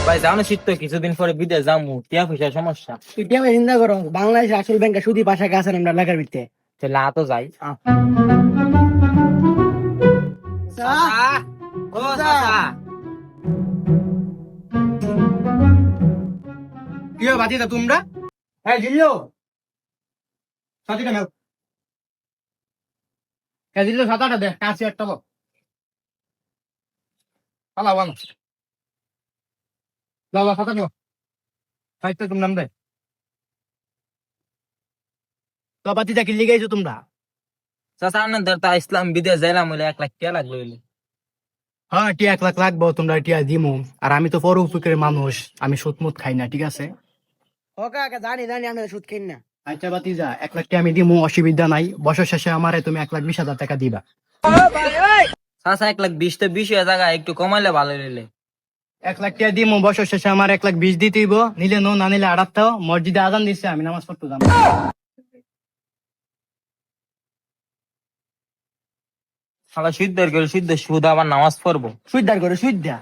ভাই জানো শীত তো কিছুদিন পরে বিদেশ যাবো, টিয়া পয়সার সমস্যা। তুই আমি চিন্তা করো, বাংলাদেশ আসল ব্যাংকে সুদি পাশা গেছে আমরা এলাকার ভিতরে। তাহলে তো যাই। চাচা, ও চাচা। কি হবে বাতিদা তোমরা? হ্যাঁ জিল্লো সাথীটা নাও। হ্যাঁ জিল্লো সাতাটা দে, কাছে একটা বল। পালা বানো লালা সাতা নিও, সাইডটা তুমি নাম দে। তো বাতিদা কি লিগাইছো তোমরা? চাচা আপনার তা ইসলাম বিদেশ যাইলাম বলে 1 লাখ টাকা লাগলো হইলে। হ্যাঁ টিয়া 1 লাখ লাগবো, তোমরা টিয়া দিমু। আর আমি তো পর উপকারের মানুষ, আমি সুদ মুদ খাই না, ঠিক আছে? জানি জানি আমি সুদ খাই না। আচ্ছা বাতিজা 1 লাখ টাকা আমি দিমু, অসুবিধা নাই। বছর শেষে আমারে তুমি 1,20,000 টাকা দিবা। চাচা 1,20,000 তো 20 টাকা, একটু কমাইলে ভালো হইলে। 1 লাখ টাকা দিমু, বছর শেষে আমার 1,20,000 দিতেইব। নিলে নো, না নিলে আড়াত্তাও। মসজিদে আজান দিচ্ছে, আমি নামাজ পড়তে যাবো। শালা সিদ্ধের করে সিদ্ধ সুদ আবার নামাজ পড়বো। সুইদার করে সুইদ দেয়া।